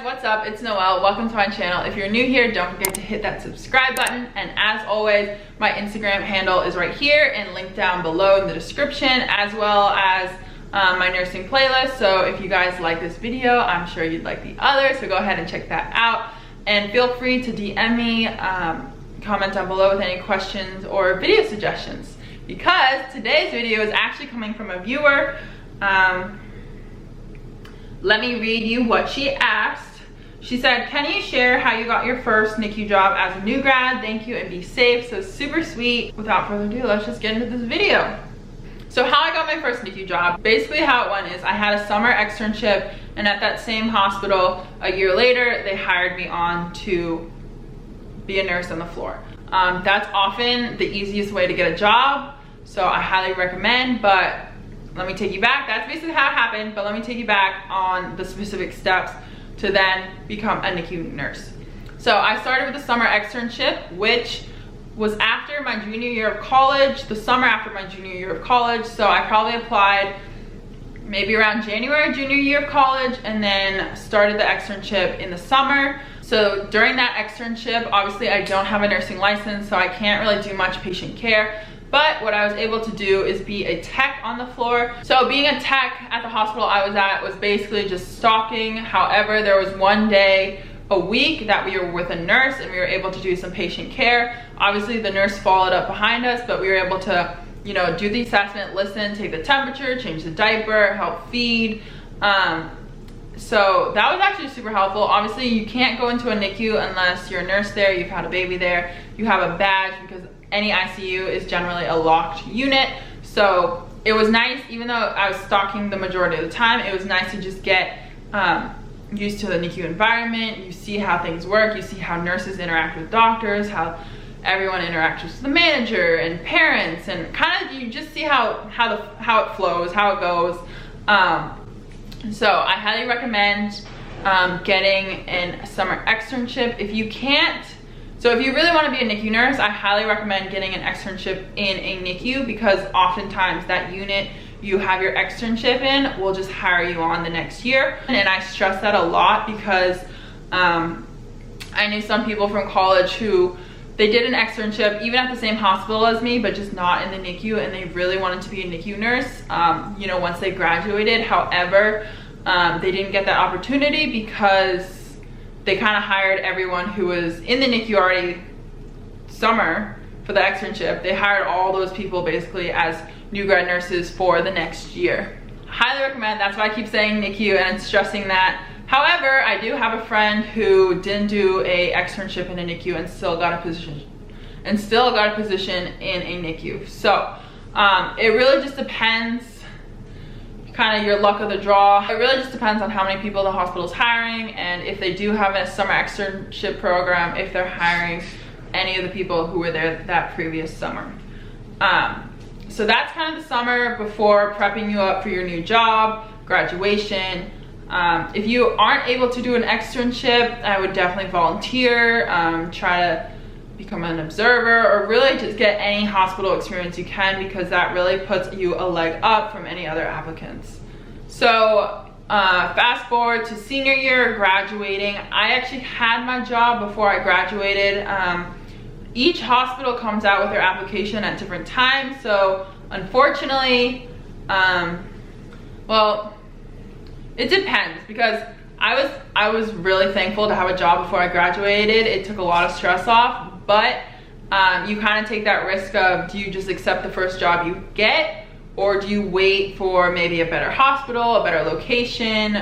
what's up? It's Noelle. Welcome to my channel. If you're new here, don't forget to hit that subscribe button. And as always, my Instagram handle is right here and linked down below in the description, as well as my nursing playlist. So if you guys like this video, I'm sure you'd like the others. So go ahead and check that out. And feel free to DM me, comment down below with any questions or video suggestions, because today's video is actually coming from a viewer. Let me read you what she asked. She said, can you share how you got your first NICU job as a new grad? Thank you and be safe. So super sweet. Without further ado, let's just get into this video. So how I got my first NICU job, basically how it went is I had a summer externship, and at that same hospital a year later, they hired me on to be a nurse on the floor. That's often the easiest way to get a job, so I highly recommend, but let me take you back. That's basically how it happened, but let me take you back on the specific steps to then become a NICU nurse. So I started with the summer externship, which was after my junior year of college, the summer after my junior year of college. So I probably applied maybe around January, junior year of college, and then started the externship in the summer. So during that externship, obviously I don't have a nursing license, so I can't really do much patient care. But what I was able to do is be a tech on the floor. So being a tech at the hospital I was at was basically just stalking. However, there was one day a week that we were with a nurse and we were able to do some patient care. Obviously the nurse followed up behind us, but we were able to, you know, do the assessment, listen, take the temperature, change the diaper, help feed. So that was actually super helpful. Obviously you can't go into a NICU unless you're a nurse there, you've had a baby there, you have a badge, because any ICU is generally a locked unit. So it was nice, even though I was stalking the majority of the time, it was nice to just get used to the NICU environment. You see how things work, you see how nurses interact with doctors, how everyone interacts with the manager and parents, and kind of you just see how it flows, how it goes. So I highly recommend getting a summer externship. If you can't, so if you really want to be a NICU nurse, I highly recommend getting an externship in a NICU, because oftentimes that unit you have your externship in will just hire you on the next year. And I stress that a lot because I knew some people from college who they did an externship even at the same hospital as me, but just not in the NICU, and they really wanted to be a NICU nurse, you know, once they graduated. However, they didn't get that opportunity because they kind of hired everyone who was in the NICU already summer for the externship. They hired all those people basically as new grad nurses for the next year. Highly recommend. That's why I keep saying NICU and stressing that. However, I do have a friend who didn't do a externship in a NICU and still got a position in a NICU. So it really just depends, kind of your luck of the draw. It really just depends on how many people the hospital's hiring, and if they do have a summer externship program, if they're hiring any of the people who were there that previous summer. So that's kind of the summer before prepping you up for your new job, graduation. If you aren't able to do an externship, I would definitely volunteer, try to become an observer, or really just get any hospital experience you can, because that really puts you a leg up from any other applicants. So fast forward to senior year, graduating. I actually had my job before I graduated. Each hospital comes out with their application at different times, so unfortunately, well, it depends, because I was really thankful to have a job before I graduated. It took a lot of stress off, but you kind of take that risk of, do you just accept the first job you get, or do you wait for maybe a better hospital, a better location?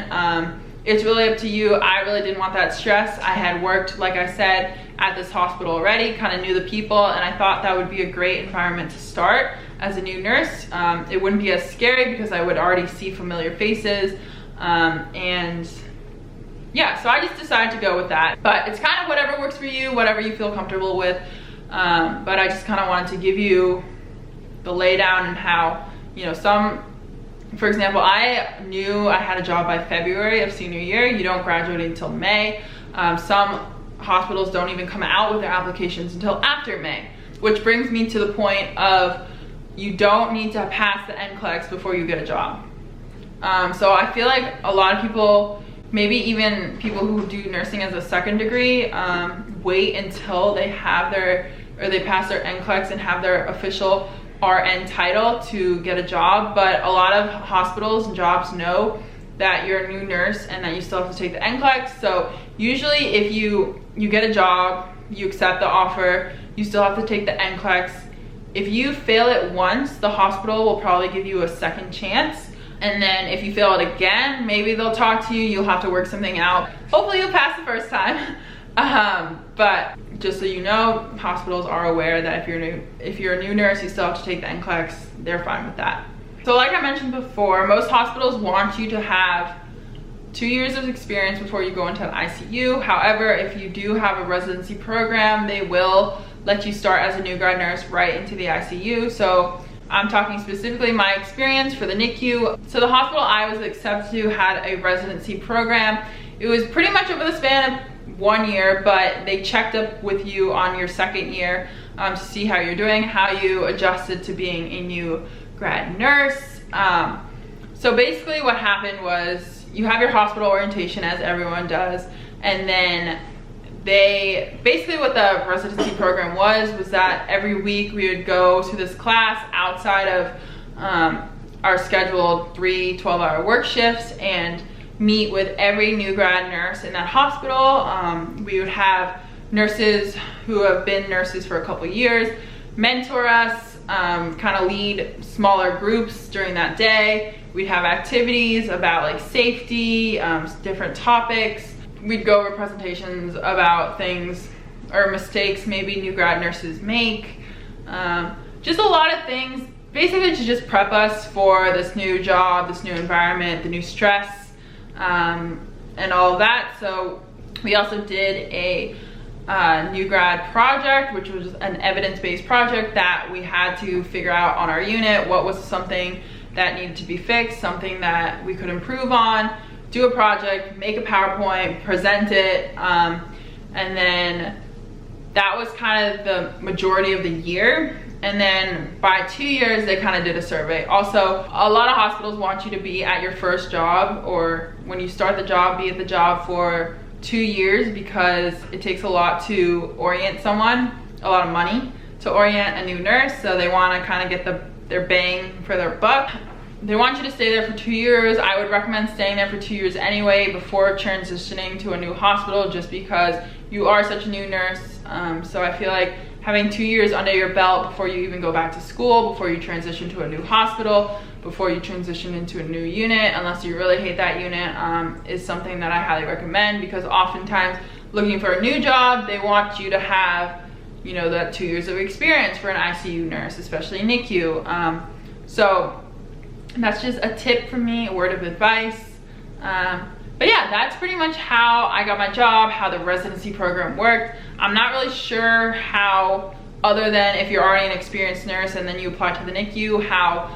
It's really up to you. I really didn't want that stress. I had worked, like I said, at this hospital already, kind of knew the people, and I thought that would be a great environment to start as a new nurse. It wouldn't be as scary because I would already see familiar faces, and yeah, so I just decided to go with that. But it's kind of whatever works for you, whatever you feel comfortable with. But I just kind of wanted to give you the laydown and how, you know, for example, I knew I had a job by February of senior year. You don't graduate until May. Some hospitals don't even come out with their applications until after May, which brings me to the point of you don't need to pass the NCLEX before you get a job. So I feel like a lot of people maybe even people who do nursing as a second degree, wait until they have they pass their NCLEX and have their official RN title to get a job. But a lot of hospitals and jobs know that you're a new nurse and that you still have to take the NCLEX. So usually if you get a job, you accept the offer, you still have to take the NCLEX. If you fail it once, the hospital will probably give you a second chance. And then if you fail it again, maybe they'll talk to you, you'll have to work something out. Hopefully you'll pass the first time. But just so you know, hospitals are aware that if you're a new nurse, you still have to take the NCLEX. They're fine with that. So like I mentioned before, most hospitals want you to have 2 years of experience before you go into an ICU. However, if you do have a residency program, they will let you start as a new grad nurse right into the ICU. So I'm talking specifically my experience for the NICU. So the hospital I was accepted to had a residency program. It was pretty much over the span of 1 year, but they checked up with you on your second year to see how you're doing, how you adjusted to being a new grad nurse. So basically what happened was you have your hospital orientation, as everyone does, and then basically what the residency program was that every week we would go to this class outside of our scheduled 3 12-hour work shifts and meet with every new grad nurse in that hospital. We would have nurses who have been nurses for a couple years mentor us, kind of lead smaller groups during that day. We'd have activities about like safety, different topics. We'd go over presentations about things or mistakes maybe new grad nurses make. Just a lot of things basically to just prep us for this new job, this new environment, the new stress, and all of that. So we also did a new grad project, which was an evidence-based project that we had to figure out on our unit what was something that needed to be fixed, something that we could improve on, do a project, make a PowerPoint, present it, and then that was kind of the majority of the year. And then by 2 years, they kind of did a survey. Also, a lot of hospitals want you to be at your first job, or when you start the job, be at the job for 2 years, because it takes a lot to orient someone, a lot of money to orient a new nurse. So they want to kind of get their bang for their buck. They want you to stay there for 2 years. I would recommend staying there for 2 years anyway before transitioning to a new hospital, just because you are such a new nurse. So I feel like having 2 years under your belt before you even go back to school, before you transition to a new hospital, before you transition into a new unit, unless you really hate that unit, is something that I highly recommend, because oftentimes looking for a new job, they want you to have, you know, that 2 years of experience for an ICU nurse, especially NICU. So that's just a tip from me, a word of advice. But yeah, that's pretty much how I got my job, how the residency program worked. I'm not really sure how, other than if you're already an experienced nurse and then you apply to the NICU, how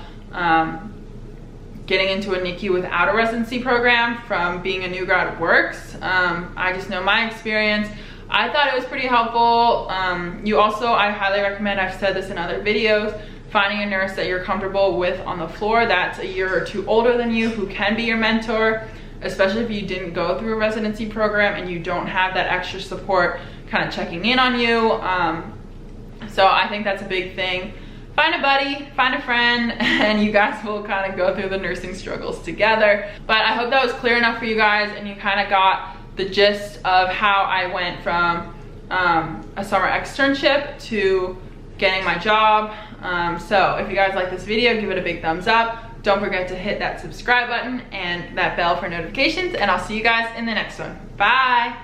getting into a NICU without a residency program from being a new grad works. I just know my experience. I thought it was pretty helpful. I highly recommend, I've said this in other videos, finding a nurse that you're comfortable with on the floor that's a year or two older than you, who can be your mentor, especially if you didn't go through a residency program and you don't have that extra support kind of checking in on you. So I think that's a big thing. Find a buddy, find a friend, and you guys will kind of go through the nursing struggles together. But I hope that was clear enough for you guys and you kind of got the gist of how I went from a summer externship to getting my job. So if you guys like this video, give it a big thumbs up. Don't forget to hit that subscribe button and that bell for notifications, and I'll see you guys in the next one. Bye.